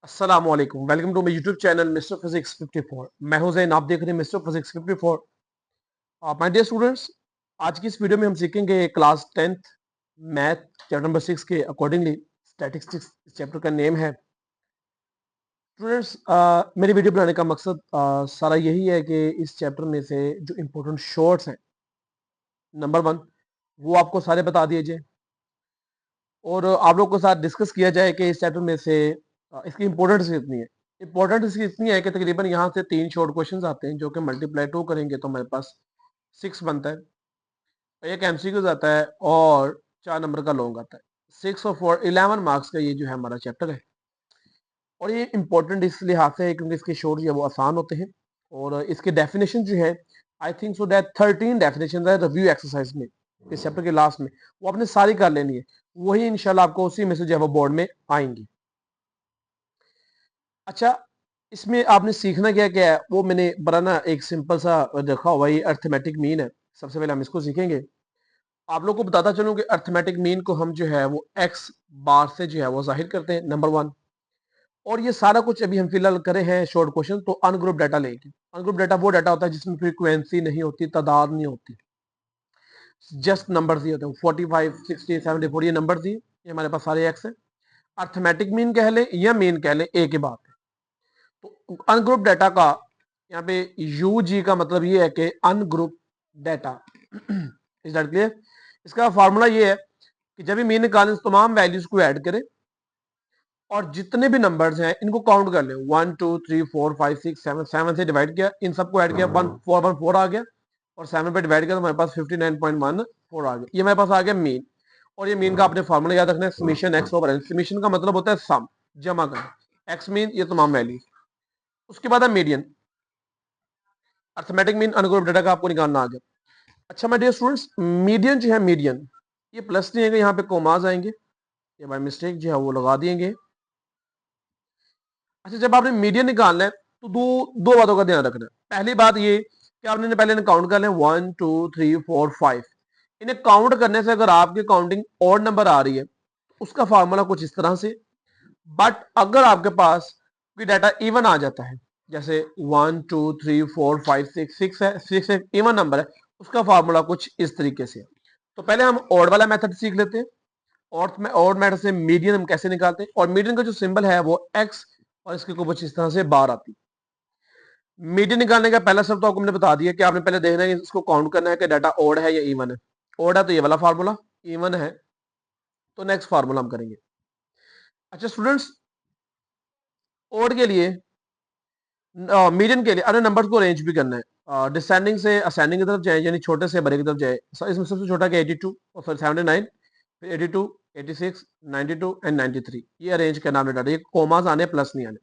अस्सलामुअलैकुम, welcome to my YouTube channel mister physics 54। मैं हूं जैन, आप देख रहे हैं mister physics 54। My dear students, आज की इस वीडियो में हम सीखेंगे class 10th math chapter number 6 के अकॉर्डिंगली स्टैटिस्टिक्स इस चैप्टर का नेम है। स्टूडेंट्स, मेरी वीडियो बनाने का मकसद सारा यही है कि इस चैप्टर में से जो इम्पोर्टेंट शॉर्ट्स हैं नंबर 1 वो आपको सारे बता दिए जाए और आप लोगों के साथ डिस्कस किया जाए कि इस चैप्टर में से इसकी इंपॉर्टेंस कितनी है। इंपॉर्टेंट इसकी इतनी है कि तकरीबन यहाँ से 3 शॉर्ट क्वेश्चंस आते हैं जो कि मल्टीप्लाई 2 करेंगे तो हमारे पास 6 बनता है, एक एमसीक्यूज आता है और 4 नंबर का लॉन्ग आता है। 6 और 4 11 मार्क्स का ये जो है हमारा चैप्टर है और ये इंपॉर्टेंट इस लिहाज से है क्योंकि इसके शॉर्ट जो है वो आसान होते हैं और इसके डेफिनेशन जो है I think so that 13 definition है रिव्यू एक्सरसाइज में, इस चैप्टर के लास्ट में वो आपने सारी कर लेनी है। वही इंशाल्लाह आपको उसी में से जो है वो बोर्ड में आएंगी। अच्छा, इसमें आपने सीखना क्या क्या है वो मैंने बड़ा ना एक सिंपल सा रखा हुआ, ये अर्थमेटिक मीन है। सबसे पहले हम इसको सीखेंगे। आप लोग को बताता चलूं कि अर्थमेटिक मीन को हम जो है वो एक्स बार से जो है वो जाहिर करते हैं, नंबर 1। और ये सारा कुछ अभी हम फिलहाल करे हैं शॉर्ट क्वेश्चन तो अनग्रुप डाटा लेके। अनग्रुप डाटा वो डाटा होता है जिसमें फ्रीक्वेंसी नहीं होती, तादाद नहीं होती, जस्ट नंबर ही होते हैं। 45 60 74 ये नंबर ही, ये हमारे पास सारे एक्स है। अर्थमेटिक मीन कह ले या मीन कह ले, एक ही बात है। तो अनग्रुप डाटा का यहाँ पे यू जी का मतलब ये है कि ungroup data. Is that clear? इसका फॉर्मूला ये है कि जब भी मीन निकालें तो तमाम वैल्यूज को ऐड करें और जितने भी नंबर्स हैं इनको काउंट कर लें। 1 2 3 4 5 6 7, 7 से डिवाइड किया, इन सबको ऐड किया, 1 4 आ गया और 7 पे डिवाइड किया तो हमारे पास 59.14 आ गया। ये हमारे पास आ गया मीन। और ये मीन का आपने फॉर्मूला याद रखना है, summation x over n. Summation का मतलब होता है सम, जमा करना। एक्स मीन ये तमाम वैल्यूज। उसके बाद है median. Arithmetic mean ungroup data का आपको निकालना आ गया। अच्छा माय डियर स्टूडेंट्स, मीडियन जो है, मीडियन ये प्लस नहीं है कि यहाँ पे कोमाज आएंगे, ये बाय मिस्टेक जो है वो लगा दिएंगे। अच्छा, जब आपने मीडियन निकालना है तो दो बातों का ध्यान रखना है। पहली बात ये कि आपने पहले काउंट कर लें 1 2 3 4 5। इन्हें काउंट करने से अगर आपकी काउंटिंग ऑड नंबर आ रही है उसका फार्मूला कुछ इस तरह से। बट अगर आपके पास कोई डाटा इवन आ जाता है, जैसे 1 2 3 4 5 6 6 है, 6 एक इवन नंबर है, उसका फार्मूला कुछ इस तरीके से है। तो पहले हम ऑड वाला मेथड सीख लेते हैं। ऑड मेथड से मीडियन हम कैसे निकालते हैं। और मीडियन का जो सिंबल है वो एक्स और इसके कुछ इस तरह से बार आती। मीडियन निकालने का पहला शब्द तो आपको मैंने बता दिया कि आपने पहले देखना है कि इसको काउंट करना है कि डाटा ऑड है या इवन है। ऑड है तो ये वाला फार्मूला, इवन है तो नेक्स्ट फार्मूला हम करेंगे। अच्छा स्टूडेंट्स, ऑड के लिए मीडियन के लिए अन्य नंबर्स को अरेंज भी करना है, डिसेंडिंग से असेंडिंग की तरफ जाए, यानी छोटे से बड़े की तरफ जाए। इसमें सबसे छोटा क्या 82 और फिर 79, फिर 82 86 92 एंड 93, ये अरेंज करना आपने डाटा। ये कोमास आने, प्लस नहीं आने।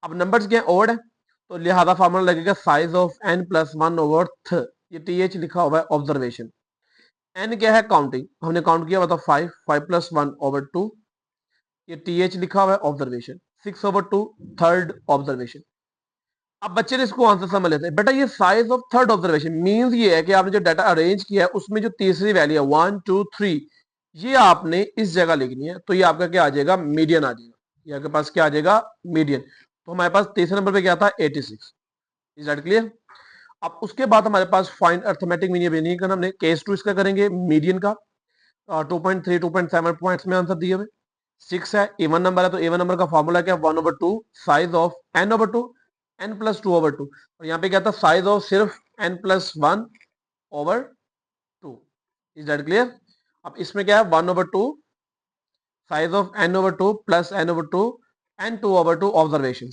अब नंबर्स क्या ऑड है तो लिहाजा फार्मूला लगेगा size of n plus 1 over थ। ये th लिखा हुआ है ऑब्जर्वेशन। n क्या है? काउंटिंग, हमने काउंट किया मतलब 5 5 प्लस 1 ओवर 2। ये th लिखा हुआ है ऑब्जर्वेशन। 6 over 2 third observation. अब बच्चे ने इसको आंसर समझ लेते हैं। बेटा ये size of third observation means ये है कि आपने जो डाटा अरेंज किया है उसमें जो तीसरी वैल्यू है 1 2 3, ये आपने इस जगह लिखनी है। तो ये आपका क्या आ जाएगा? मीडियन आ जाएगा। ये आपके पास क्या आ जाएगा? मीडियन। तो हमारे पास तीसरे नंबर पे क्या था? 86। Is that clear? अब उसके बाद हमारे पास फाइंड अर्थमेटिक मीन नहीं करना हमने, केस 2 इसका करेंगे मीडियन का। 2.3 2.7 पॉइंट्स में आंसर दिए हुए। 6 है, इवन नंबर है तो इवन नंबर का फॉर्मूला क्या? 1 over 2 size of n over 2 n plus 2 over 2। और यहाँ पे क्या था? साइज ऑफ सिर्फ n plus 1 over 2। Is that clear? अब इसमें क्या है? 1 over 2 size of n over 2 plus n over 2 and 2 over 2 observation.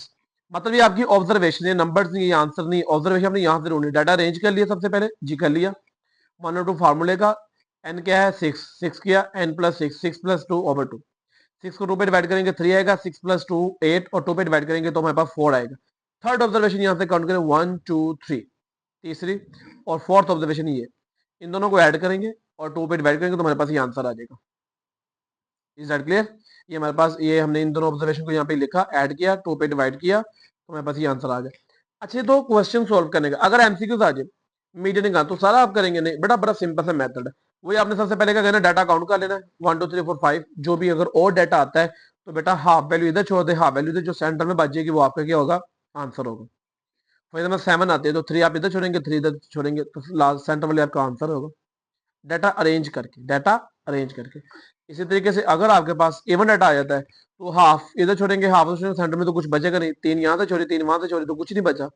मतलब ये आपकी ऑब्जर्वेशन है, नंबर्स नहीं, ये आंसर नहीं। ऑब्जर्वेशन आपने यहाँ से ढूंढनी। डाटा अरेंज कर लिया सबसे पहले जी, कर लिया। 1 और 2 फार्मूले का n क्या है? 6 6 किया, n प्लस 6 6 प्लस 2 ओवर 2। 6 को 2 पे डिवाइड करेंगे 3 आएगा, 6 प्लस 2 8 और 2 पे डिवाइड करेंगे तो हमारे पास 4 आएगा। थर्ड ऑब्जर्वेशन यहाँ से काउंट करें 1 2 3, तीसरी। और फोर्थ ऑब्जर्वेशन ये, इन दोनों को ऐड करेंगे और 2 पे डिवाइड करेंगे तो हमारे पास ये आंसर आ जाएगा। Is that clear? ये हमारे पास, ये हमने इन दोनों ऑब्जर्वेशन को यहाँ पे लिखा, ऐड किया, 2 पे डिवाइड किया तो हमारे पास ये आंसर आ गया। अच्छे, तो क्वेश्चन सोल्व करने का अगर एमसीक्यूज आ जाए मीडियन का तो सारा आप करेंगे नहीं बेटा, बड़ा सिंपल सा मेथड है। वही आपने सबसे पहले क्या करना है? डाटा काउंट कर लेना है 1 2 3 4 5। जो भी अगर और डाटा आता है तो बेटा हाफ वैल्यू इधर छोड़ दे, हाफ वैल्यू इधर, जो सेंटर में बचेगी वो आपका क्या होगा, आंसर होगा। फॉर एग्जाम्पल 7 आते हैं तो 3 आप इधर छोड़ेंगे, 3 इधर छोड़ेंगे, तो लास्ट सेंटर वाले आपका आंसर होगा। डाटा अरेंज करके, डाटा अरेंज करके। इसी तरीके से अगर आपके पास इवन डाटा आ जाता है तो हाफ इधर छोड़ेंगे, हाफ उधर छोड़ेंगे, सेंटर में तो कुछ बचेगा नहीं, 3 यहाँ से छोड़ी, 3 वहां से छोड़ी, तो कुछ नहीं बचा।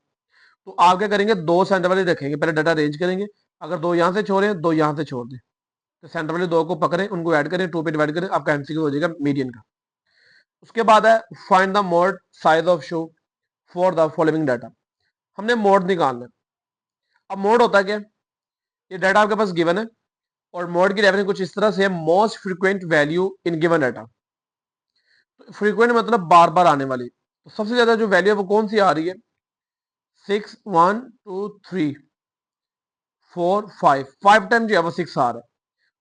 तो आप क्या करेंगे, 2 सेंटर वाले रखेंगे, पहले डाटा अरेंज करेंगे, अगर 2 यहाँ से छोड़े, 2 यहाँ से छोड़ दें, तो सेंटर वाले 2 को पकड़े, उनको ऐड करें, 2 पे डिवाइड करें, आपका एमसीक्यू हो जाएगा मीडियन का। उसके बाद है find the mode size of show for the following data. हमने मोड निकालना है। अब मोड होता है क्या, ये डाटा आपके पास गिवन है और मोड की डेफिनेशन कुछ इस तरह से है, most frequent value in given data. तो फ्रीक्वेंट मतलब बार बार आने वाली, तो सबसे ज्यादा जो वैल्यू है वो कौन सी आ रही है, 6 1 2 3 4 5 टाइम जो है वो 6 आ रहा है,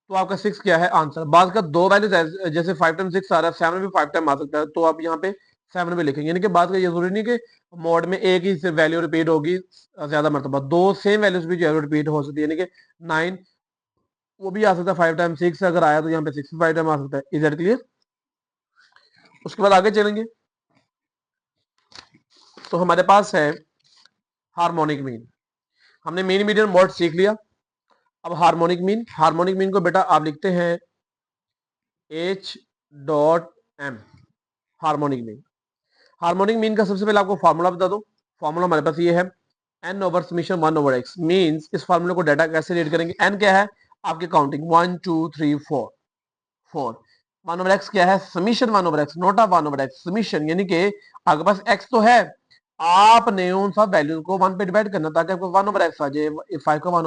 तो आपका 6 क्या है आंसर। बाद का दो वैल्यूज जैसे 5 टाइम 6 आ रहा है, 7 भी 5 टाइम आ सकता है, तो आप यहाँ पे 7 भी लिखेंगे, यानी कि बात का ये जरूरी नहीं कि मोड में एक ही वैल्यू रिपीट होगी ज्यादा मरतबा, दो सेम वैल्यूज भी जो है रिपीट हो सकती है, यानी कि 9 वो भी आ सकता है 5 टाइम, 6 अगर आया तो यहाँ पे 6 भी 5 टाइम आ सकता है। Is that clear. उसके बाद आगे चलेंगे तो हमारे पास है हार्मोनिक मीन। हमने मीन मीडियन मोड सीख लिया। अब हार्मोनिक मीन, हार्मोनिक मीन को बेटा आप लिखते हैं H dot M, harmonic mean. Harmonic mean का सबसे पहले आपको फार्मूला बता दो। फार्मूला हमारे पास ये है, n over summation 1 over x। Means इस फार्मूले को डाटा कैसे रीड करेंगे, n क्या है आपकी काउंटिंग 1 2 3 4 4, 1 ओवर x क्या है summation 1 over x, note of 1 over x summation, यानी कि आपके पास x तो है, आपने उन सब वैल्यूज को 1 पे डिवाइड करना ताकि आपको 1 ओवर x आ जाए, 5 को 1